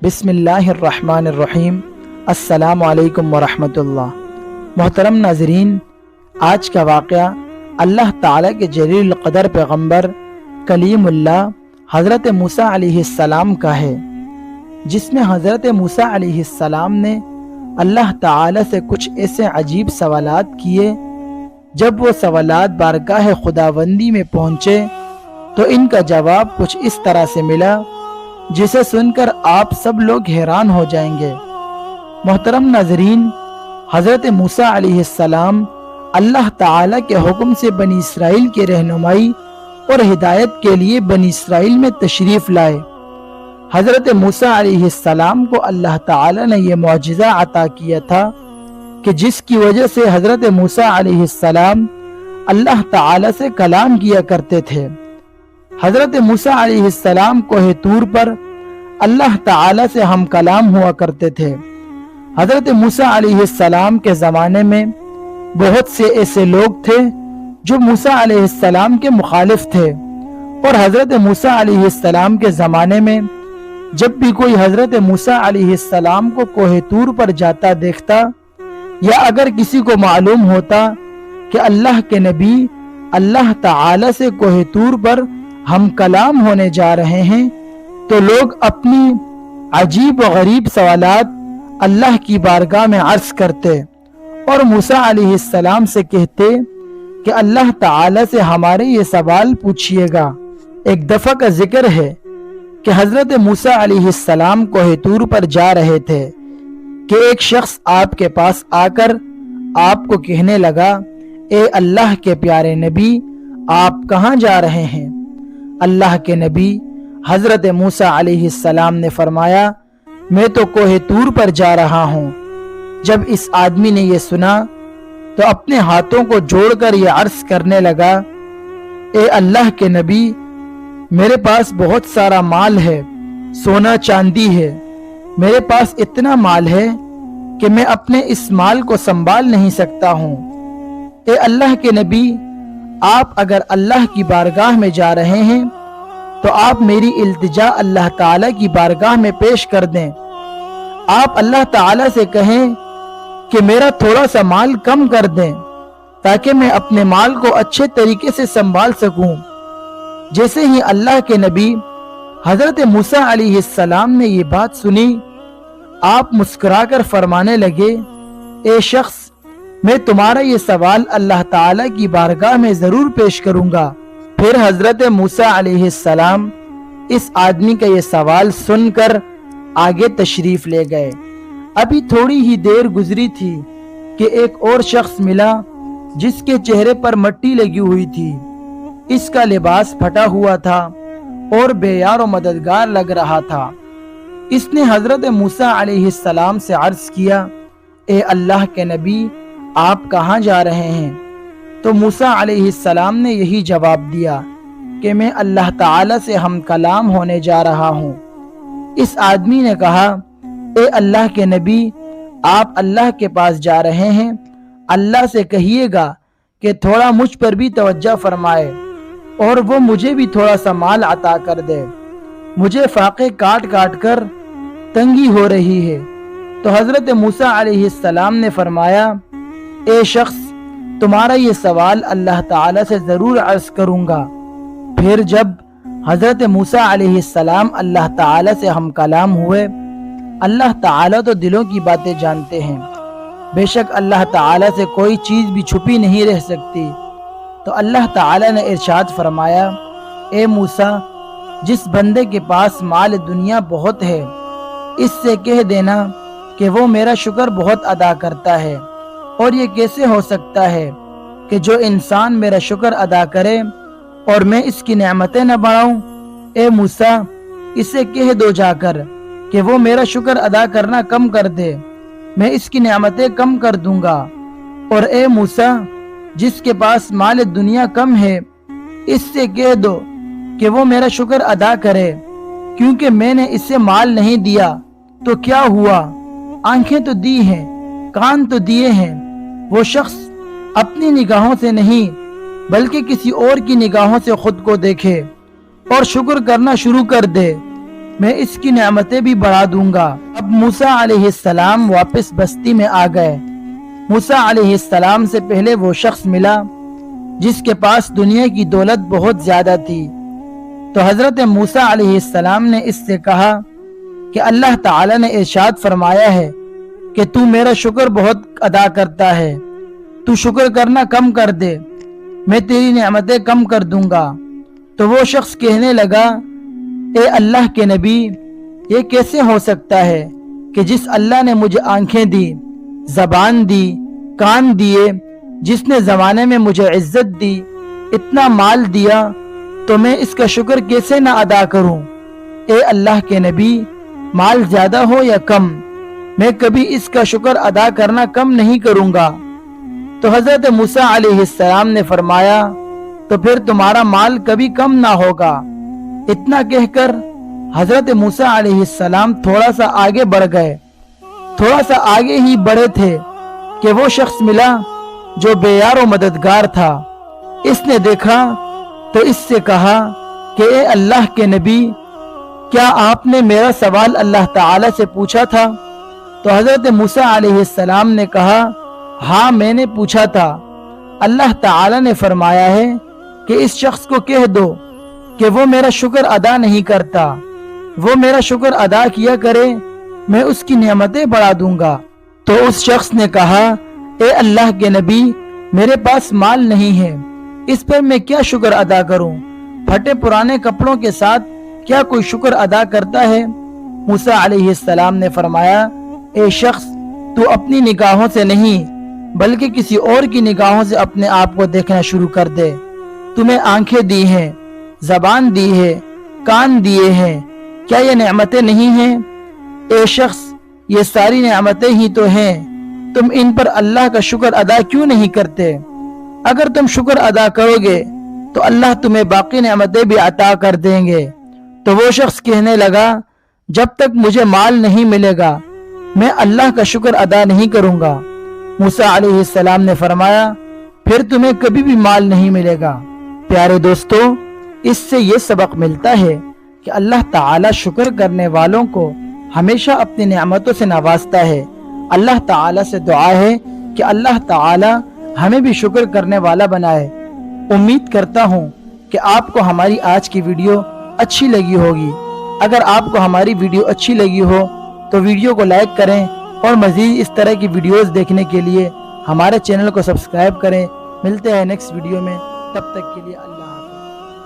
بسم اللہ الرحمن الرحیم۔ السلام علیکم ورحمۃ اللہ۔ محترم ناظرین، آج کا واقعہ اللہ تعالیٰ کے جلیل القدر پیغمبر کلیم اللہ حضرت موسیٰ علیہ السلام کا ہے، جس میں حضرت موسیٰ علیہ السلام نے اللہ تعالیٰ سے کچھ ایسے عجیب سوالات کیے۔ جب وہ سوالات بارگاہ خداوندی میں پہنچے تو ان کا جواب کچھ اس طرح سے ملا جسے سن کر آپ سب لوگ حیران ہو جائیں گے۔ محترم ناظرین، حضرت موسیٰ علیہ السلام اللہ تعالیٰ کے حکم سے بنی اسرائیل کی رہنمائی اور ہدایت کے لیے بنی اسرائیل میں تشریف لائے۔ حضرت موسیٰ علیہ السلام کو اللہ تعالیٰ نے یہ معجزہ عطا کیا تھا کہ جس کی وجہ سے حضرت موسیٰ علیہ السلام اللہ تعالیٰ سے کلام کیا کرتے تھے۔ حضرت موسیٰ علیہ السلام کوہ طور پر اللہ تعالیٰ سے ہم کلام ہوا کرتے تھے۔ حضرت موسیٰ علیہ السلام کے زمانے میں بہت سے ایسے لوگ تھے جو موسیٰ علیہ السلام کے مخالف تھے، اور حضرت موسیٰ علیہ السلام کے زمانے میں جب بھی کوئی حضرت موسیٰ علیہ السلام کو کوہ طور پر جاتا دیکھتا، یا اگر کسی کو معلوم ہوتا کہ اللہ کے نبی اللہ تعالیٰ سے کوہ طور پر ہم کلام ہونے جا رہے ہیں، تو لوگ اپنی عجیب و غریب سوالات اللہ کی بارگاہ میں عرض کرتے اور موسیٰ علیہ السلام سے کہتے کہ اللہ تعالیٰ سے ہمارے یہ سوال پوچھئے گا۔ ایک دفعہ کا ذکر ہے کہ حضرت موسیٰ علیہ السلام کوہ طور پر جا رہے تھے کہ ایک شخص آپ کے پاس آ کر آپ کو کہنے لگا، اے اللہ کے پیارے نبی، آپ کہاں جا رہے ہیں؟ اللہ کے نبی حضرت موسیٰ علیہ السلام نے فرمایا، میں تو کوہ طور پر جا رہا ہوں۔ جب اس آدمی نے یہ سنا تو اپنے ہاتھوں کو جوڑ کر یہ عرض کرنے لگا، اے اللہ کے نبی، میرے پاس بہت سارا مال ہے، سونا چاندی ہے، میرے پاس اتنا مال ہے کہ میں اپنے اس مال کو سنبھال نہیں سکتا ہوں۔ اے اللہ کے نبی، آپ اگر اللہ کی بارگاہ میں جا رہے ہیں تو آپ میری التجا اللہ تعالیٰ کی بارگاہ میں پیش کر دیں۔ آپ اللہ تعالیٰ سے کہیں کہ میرا تھوڑا سا مال کم کر دیں تاکہ میں اپنے مال کو اچھے طریقے سے سنبھال سکوں۔ جیسے ہی اللہ کے نبی حضرت موسیٰ علیہ السلام نے یہ بات سنی، آپ مسکرا کر فرمانے لگے، اے شخص، میں تمہارا یہ سوال اللہ تعالیٰ کی بارگاہ میں ضرور پیش کروں گا۔ پھر حضرت موسیٰ علیہ السلام اس آدمی کا یہ سوال سن کر آگے تشریف لے گئے۔ ابھی تھوڑی ہی دیر گزری تھی کہ ایک اور شخص ملا جس کے چہرے پر مٹی لگی ہوئی تھی، اس کا لباس پھٹا ہوا تھا اور بے یار و مددگار لگ رہا تھا۔ اس نے حضرت موسیٰ علیہ السلام سے عرض کیا، اے اللہ کے نبی، آپ کہاں جا رہے ہیں؟ تو موسیٰ علیہ السلام نے یہی جواب دیا کہ میں اللہ تعالیٰ سے ہم کلام ہونے جا رہا ہوں۔ اس آدمی نے کہا، اے اللہ کے نبی، آپ اللہ کے پاس جا رہے ہیں، اللہ سے کہیے گا کہ تھوڑا مجھ پر بھی توجہ فرمائے اور وہ مجھے بھی تھوڑا سا مال عطا کر دے، مجھے فاقے کاٹ کاٹ کر تنگی ہو رہی ہے۔ تو حضرت موسیٰ علیہ السلام نے فرمایا، اے شخص، تمہارا یہ سوال اللہ تعالیٰ سے ضرور عرض کروں گا۔ پھر جب حضرت موسیٰ علیہ السلام اللہ تعالیٰ سے ہم کلام ہوئے، اللہ تعالیٰ تو دلوں کی باتیں جانتے ہیں، بے شک اللہ تعالیٰ سے کوئی چیز بھی چھپی نہیں رہ سکتی۔ تو اللہ تعالیٰ نے ارشاد فرمایا، اے موسیٰ، جس بندے کے پاس مال دنیا بہت ہے، اس سے کہہ دینا کہ وہ میرا شکر بہت ادا کرتا ہے، اور یہ کیسے ہو سکتا ہے کہ جو انسان میرا شکر ادا کرے اور میں اس کی نعمتیں نہ بڑھاؤں؟ اے موسیٰ، اسے کہہ دو جا کر کہ وہ میرا شکر ادا کرنا کم کر دے، میں اس کی نعمتیں کم کر دوں گا۔ اور اے موسیٰ، جس کے پاس مال دنیا کم ہے، اس سے کہہ دو کہ وہ میرا شکر ادا کرے، کیونکہ میں نے اسے مال نہیں دیا تو کیا ہوا، آنکھیں تو دی ہیں، کان تو دیے ہیں۔ وہ شخص اپنی نگاہوں سے نہیں بلکہ کسی اور کی نگاہوں سے خود کو دیکھے اور شکر کرنا شروع کر دے، میں اس کی نعمتیں بھی بڑھا دوں گا۔ اب موسیٰ علیہ السلام واپس بستی میں آ گئے۔ موسیٰ علیہ السلام سے پہلے وہ شخص ملا جس کے پاس دنیا کی دولت بہت زیادہ تھی۔ تو حضرت موسیٰ علیہ السلام نے اس سے کہا کہ اللہ تعالی نے ارشاد فرمایا ہے کہ تو میرا شکر بہت ادا کرتا ہے، تو شکر کرنا کم کر دے، میں تیری نعمتیں کم کر دوں گا۔ تو وہ شخص کہنے لگا، اے اللہ کے نبی، یہ کیسے ہو سکتا ہے کہ جس اللہ نے مجھے آنکھیں دی، زبان دی، کان دیے، جس نے زمانے میں مجھے عزت دی، اتنا مال دیا، تو میں اس کا شکر کیسے نہ ادا کروں؟ اے اللہ کے نبی، مال زیادہ ہو یا کم، میں کبھی اس کا شکر ادا کرنا کم نہیں کروں گا۔ تو حضرت موسیٰ علیہ السلام نے فرمایا، تو پھر تمہارا مال کبھی کم نہ ہوگا۔ اتنا کہہ کر حضرت موسیٰ علیہ السلام تھوڑا سا آگے بڑھ گئے۔ تھوڑا سا آگے ہی بڑھے تھے کہ وہ شخص ملا جو بے یار و مددگار تھا۔ اس نے دیکھا تو اس سے کہا کہ اے اللہ کے نبی، کیا آپ نے میرا سوال اللہ تعالی سے پوچھا تھا؟ تو حضرت موسیٰ علیہ السلام نے کہا، ہاں میں نے پوچھا تھا۔ اللہ تعالی نے فرمایا ہے کہ اس شخص کو کہہ دو کہ وہ میرا شکر ادا نہیں کرتا، وہ میرا شکر ادا کیا کرے، میں اس کی نعمتیں بڑھا دوں گا۔ تو اس شخص نے کہا، اے اللہ کے نبی، میرے پاس مال نہیں ہے، اس پر میں کیا شکر ادا کروں؟ پھٹے پرانے کپڑوں کے ساتھ کیا کوئی شکر ادا کرتا ہے؟ موسیٰ علیہ السلام نے فرمایا، اے شخص، تو اپنی نگاہوں سے نہیں بلکہ کسی اور کی نگاہوں سے اپنے آپ کو دیکھنا شروع کر دے۔ تمہیں آنکھیں دی ہیں، زبان دی ہے، کان دیے ہیں، کیا یہ نعمتیں نہیں ہیں؟ اے شخص، یہ ساری نعمتیں ہی تو ہیں، تم ان پر اللہ کا شکر ادا کیوں نہیں کرتے؟ اگر تم شکر ادا کرو گے تو اللہ تمہیں باقی نعمتیں بھی عطا کر دیں گے۔ تو وہ شخص کہنے لگا، جب تک مجھے مال نہیں ملے گا میں اللہ کا شکر ادا نہیں کروں گا۔ موسیٰ علیہ السلام نے فرمایا، پھر تمہیں کبھی بھی مال نہیں ملے گا۔ پیارے دوستو، اس سے یہ سبق ملتا ہے کہ اللہ تعالی شکر کرنے والوں کو ہمیشہ اپنی نعمتوں سے نوازتا ہے۔ اللہ تعالی سے دعا ہے کہ اللہ تعالی ہمیں بھی شکر کرنے والا بنائے۔ امید کرتا ہوں کہ آپ کو ہماری آج کی ویڈیو اچھی لگی ہوگی۔ اگر آپ کو ہماری ویڈیو اچھی لگی ہو تو ویڈیو کو لائک کریں اور مزید اس طرح کی ویڈیوز دیکھنے کے لیے ہمارے چینل کو سبسکرائب کریں۔ ملتے ہیں نیکسٹ ویڈیو میں، تب تک کے لیے